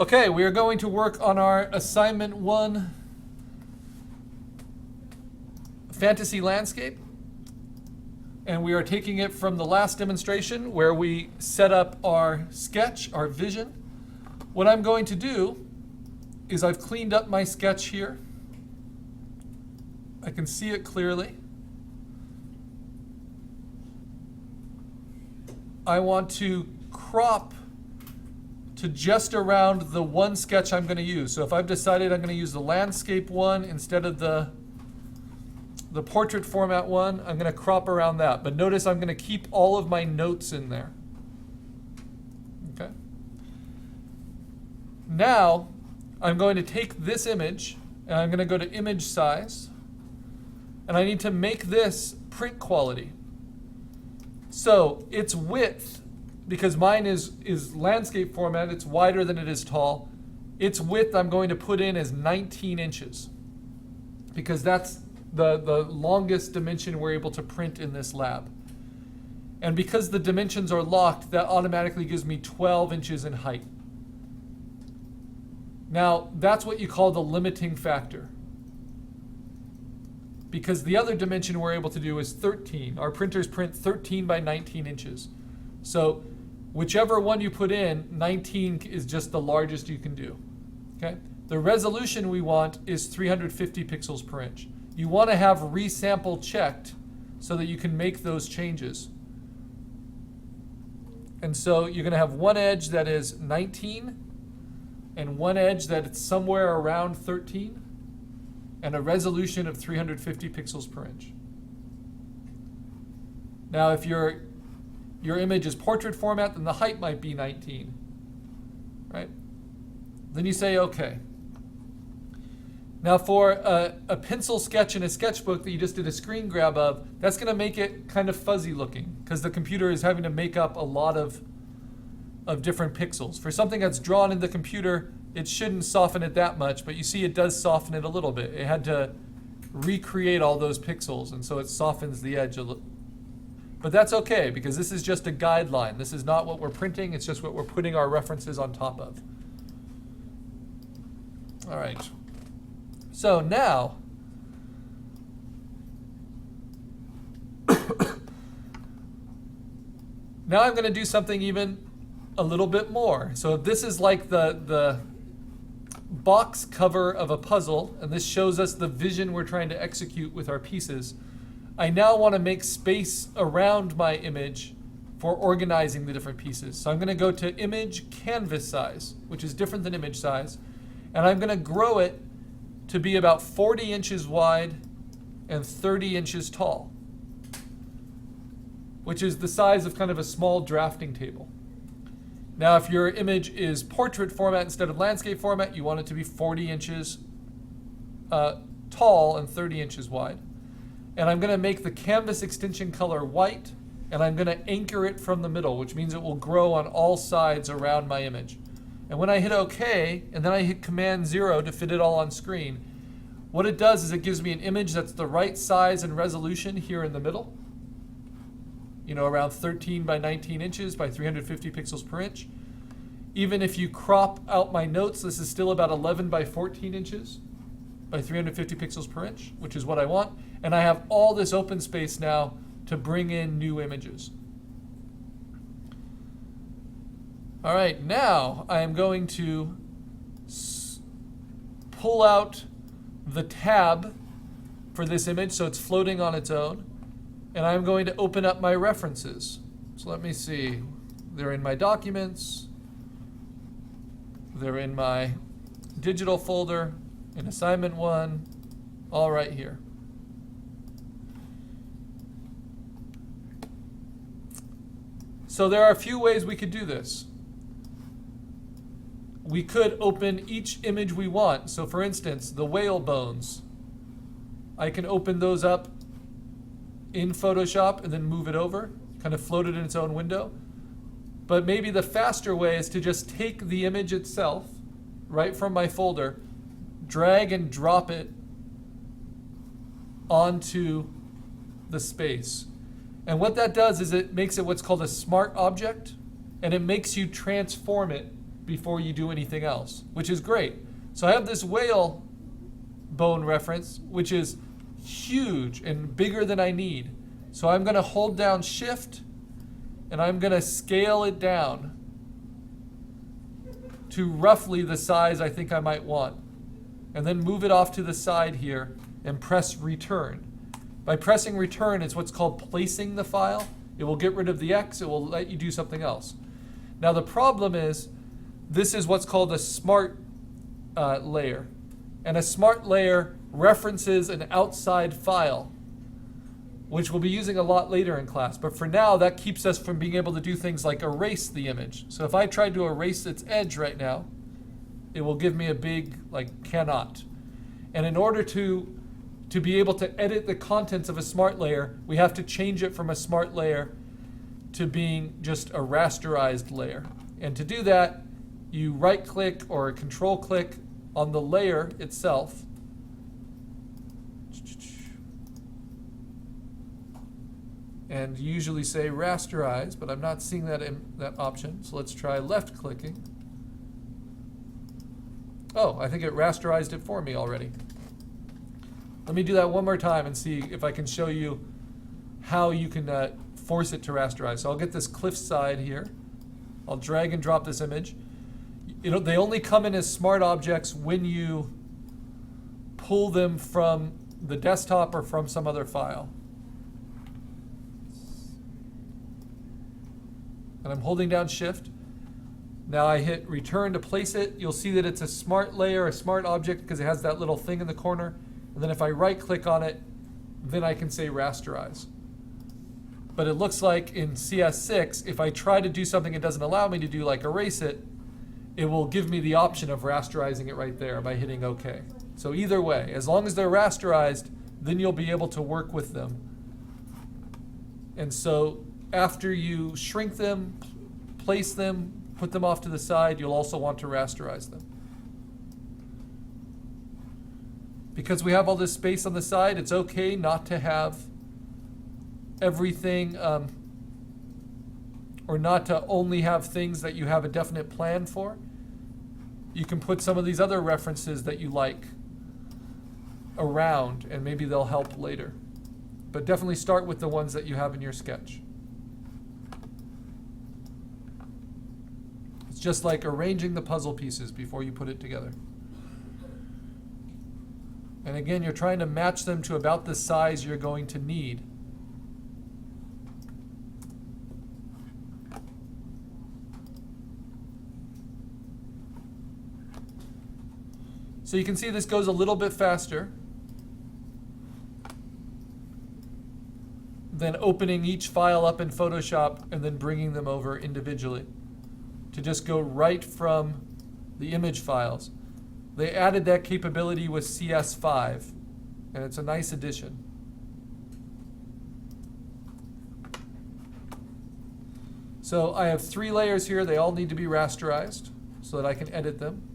Okay, we are going to work on our assignment 1 fantasy landscape. And we are taking it from the last demonstration where we set up our sketch, our vision. What I'm going to do is I've cleaned up my sketch here. I can see it clearly. I want to crop to just around the one sketch I'm going to use. So if I've decided I'm going to use the landscape one instead of the portrait format one, I'm going to crop around that. But notice I'm going to keep all of my notes in there. Okay. Now I'm going to take this image and I'm going to go to image size. And I need to make this print quality. So its width, because mine is landscape format, it's wider than it is tall. Its width I'm going to put in as 19 inches because that's the longest dimension we're able to print in this lab. And because the dimensions are locked, that automatically gives me 12 inches in height. Now, that's what you call the limiting factor. Because the other dimension we're able to do is 13. Our printers print 13 by 19 inches. So whichever one you put in, 19 is just the largest you can do. Okay? The resolution we want is 350 pixels per inch. You want to have resample checked so that you can make those changes. And so you're going to have one edge that is 19 and one edge that is somewhere around 13 and a resolution of 350 pixels per inch. Now if your image is portrait format, then the height might be 19, right? Then you say okay. Now for a pencil sketch in a sketchbook that you just did a screen grab of, that's going to make it kind of fuzzy looking because the computer is having to make up a lot of different pixels. For something that's drawn in the computer, it shouldn't soften it that much, but you see it does soften it a little bit. It had to recreate all those pixels, and so it softens the edge a little. But that's okay because this is just a guideline. This is not what we're printing, it's just what we're putting our references on top of. All right. So now, now I'm going to do something even a little bit more. So if this is like the box cover of a puzzle, and this shows us the vision we're trying to execute with our pieces, I now want to make space around my image for organizing the different pieces. So I'm going to go to image canvas size, which is different than image size, and I'm going to grow it to be about 40 inches wide and 30 inches tall, which is the size of kind of a small drafting table. Now, if your image is portrait format instead of landscape format, you want it to be 40 inches tall and 30 inches wide. And I'm going to make the canvas extension color white, and I'm going to anchor it from the middle, which means it will grow on all sides around my image. And when I hit OK, and then I hit Command 0 to fit it all on screen, what it does is it gives me an image that's the right size and resolution here in the middle. You know, around 13 by 19 inches by 350 pixels per inch. Even if you crop out my notes, this is still about 11 by 14 inches by 350 pixels per inch, which is what I want. And I have all this open space now to bring in new images. All right, now I am going to pull out the tab for this image so it's floating on its own. And I'm going to open up my references. So let me see. They're in my documents. They're in my digital folder, in assignment 1, all right here. So there are a few ways we could do this. We could open each image we want. So for instance, the whale bones. I can open those up in Photoshop and then move it over, kind of float it in its own window. But maybe the faster way is to just take the image itself, right from my folder, drag and drop it onto the space. And what that does is it makes it what's called a smart object, and it makes you transform it before you do anything else, which is great. So I have this whale bone reference, which is huge and bigger than I need. So I'm going to hold down Shift, and I'm going to scale it down to roughly the size I think I might want. And then move it off to the side here and press Return. By pressing Return, it's what's called placing the file. It will get rid of the X. It will let you do something else. Now the problem is, this is what's called a smart layer. And a smart layer references an outside file, which we'll be using a lot later in class. But for now, that keeps us from being able to do things like erase the image. So if I tried to erase its edge right now, it will give me a big, like, cannot. And in order to be able to edit the contents of a smart layer, we have to change it from a smart layer to being just a rasterized layer. And to do that, you right-click or control-click on the layer itself. And you usually say rasterize, but I'm not seeing that option. So let's try left-clicking. Oh, I think it rasterized it for me already. Let me do that one more time and see if I can show you how you can force it to rasterize. So I'll get this cliffside here. I'll drag and drop this image. They only come in as smart objects when you pull them from the desktop or from some other file. And I'm holding down Shift. Now I hit Return to place it. You'll see that it's a smart layer, a smart object, because it has that little thing in the corner. And then if I right-click on it, then I can say rasterize. But it looks like in CS6, if I try to do something it doesn't allow me to do, like erase it, it will give me the option of rasterizing it right there by hitting OK. So either way, as long as they're rasterized, then you'll be able to work with them. And so after you shrink them, place them, put them off to the side, you'll also want to rasterize them. Because we have all this space on the side, it's okay not to have everything, or not to only have things that you have a definite plan for. You can put some of these other references that you like around, and maybe they'll help later. But definitely start with the ones that you have in your sketch. It's just like arranging the puzzle pieces before you put it together. And again, you're trying to match them to about the size you're going to need. So you can see this goes a little bit faster than opening each file up in Photoshop and then bringing them over individually to just go right from the image files. They added that capability with CS5, and it's a nice addition. So I have 3 layers here. They all need to be rasterized so that I can edit them.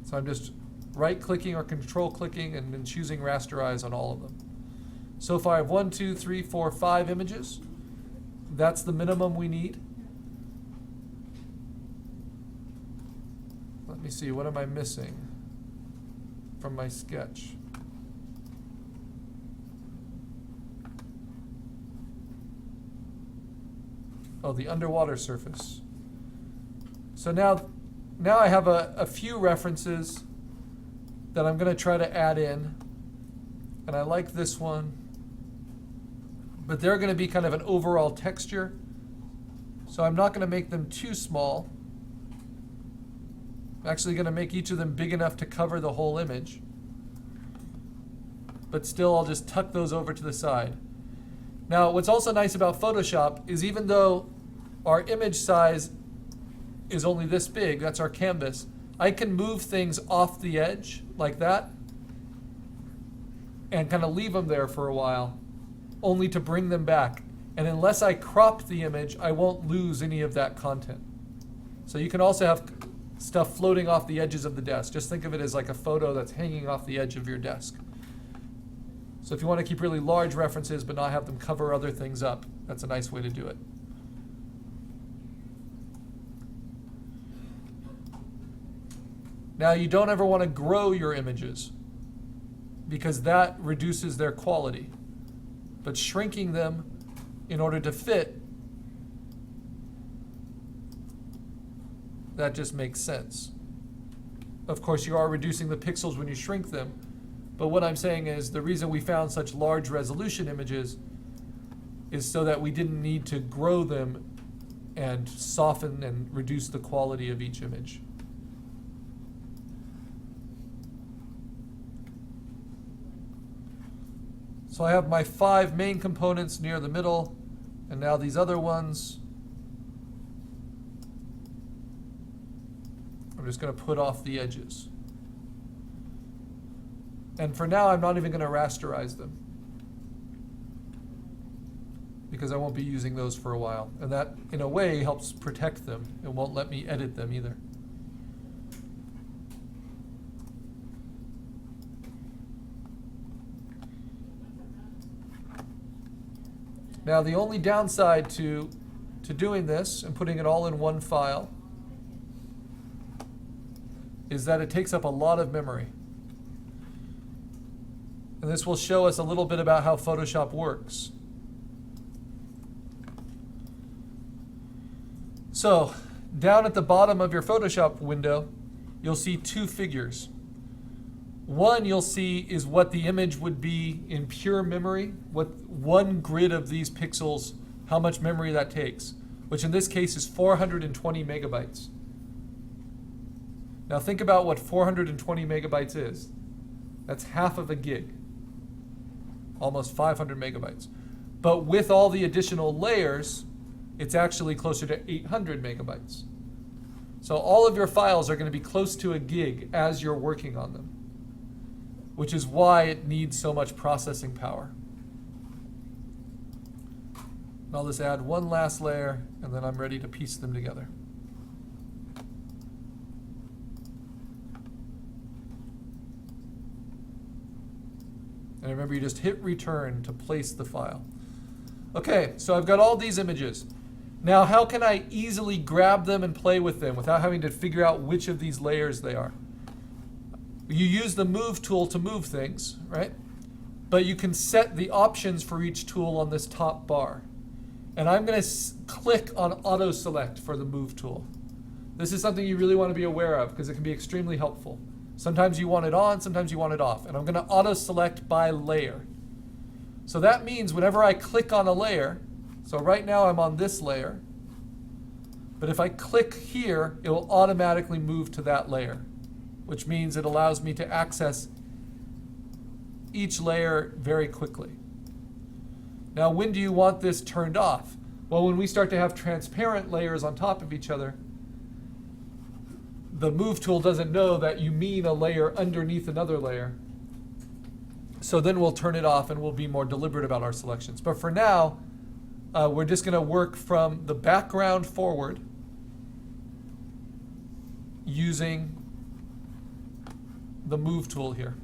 So I'm just right-clicking or control-clicking and then choosing rasterize on all of them. So far I have 1, 2, 3, 4, 5 images. That's the minimum we need. Let me see, what am I missing from my sketch? Oh, the underwater surface. So now I have a few references that I'm going to try to add in. And I like this one. But they're going to be kind of an overall texture. So I'm not going to make them too small. I'm actually going to make each of them big enough to cover the whole image. But still, I'll just tuck those over to the side. Now, what's also nice about Photoshop is even though our image size is only this big, that's our canvas, I can move things off the edge like that and kind of leave them there for a while, only to bring them back. And unless I crop the image, I won't lose any of that content. So you can also have stuff floating off the edges of the desk. Just think of it as like a photo that's hanging off the edge of your desk. So if you want to keep really large references but not have them cover other things up, that's a nice way to do it. Now, you don't ever want to grow your images because that reduces their quality. But shrinking them in order to fit, that just makes sense. Of course, you are reducing the pixels when you shrink them, but what I'm saying is the reason we found such large resolution images is so that we didn't need to grow them and soften and reduce the quality of each image. So I have my 5 main components near the middle, and now these other ones, I'm just going to put off the edges. And for now, I'm not even going to rasterize them, because I won't be using those for a while. And that, in a way, helps protect them. It won't let me edit them either. Now, the only downside to doing this and putting it all in one file is that it takes up a lot of memory. And this will show us a little bit about how Photoshop works. So, down at the bottom of your Photoshop window, you'll see 2 figures. One you'll see is what the image would be in pure memory, what one grid of these pixels, how much memory that takes, which in this case is 420 megabytes. Now think about what 420 megabytes is. That's half of a gig, almost 500 megabytes. But with all the additional layers, it's actually closer to 800 megabytes. So all of your files are going to be close to a gig as you're working on them, which is why it needs so much processing power. And I'll just add one last layer, and then I'm ready to piece them together. And remember, you just hit return to place the file. Okay, so I've got all these images. Now, how can I easily grab them and play with them without having to figure out which of these layers they are? You use the move tool to move things, right? But you can set the options for each tool on this top bar. And I'm going to click on auto select for the move tool. This is something you really want to be aware of because it can be extremely helpful. Sometimes you want it on, sometimes you want it off. And I'm going to auto select by layer. So that means whenever I click on a layer, so right now I'm on this layer, but if I click here, it will automatically move to that layer, which means it allows me to access each layer very quickly. Now, when do you want this turned off? Well, when we start to have transparent layers on top of each other, the move tool doesn't know that you mean a layer underneath another layer. So then we'll turn it off and we'll be more deliberate about our selections. But for now, we're just going to work from the background forward using the move tool here.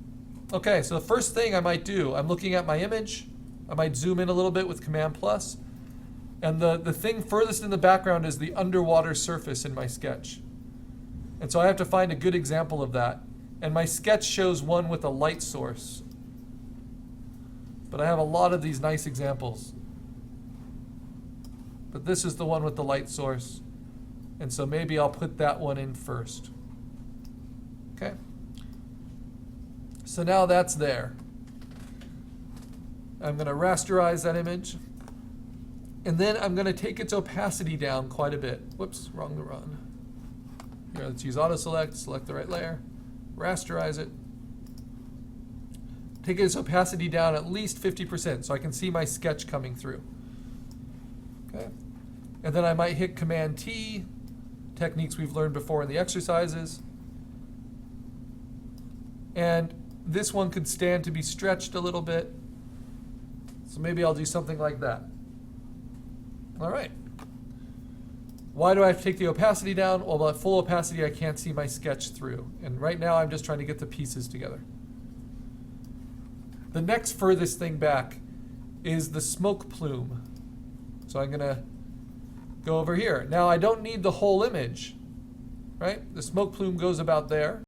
Okay, so the first thing I might do, I'm looking at my image. I might zoom in a little bit with Command plus. And the thing furthest in the background is the underwater surface in my sketch. And so I have to find a good example of that. And my sketch shows one with a light source. But I have a lot of these nice examples. But this is the one with the light source. And so maybe I'll put that one in first. Okay? So now that's there. I'm going to rasterize that image. And then I'm going to take its opacity down quite a bit. Whoops, wrong run. Here, let's use auto select, select the right layer, rasterize it. Take its opacity down at least 50% so I can see my sketch coming through. Okay. And then I might hit Command T, techniques we've learned before in the exercises. And this one could stand to be stretched a little bit. So maybe I'll do something like that. All right. Why do I have to take the opacity down? Well, at full opacity, I can't see my sketch through. And right now, I'm just trying to get the pieces together. The next furthest thing back is the smoke plume. So I'm going to go over here. Now, I don't need the whole image, right? The smoke plume goes about there.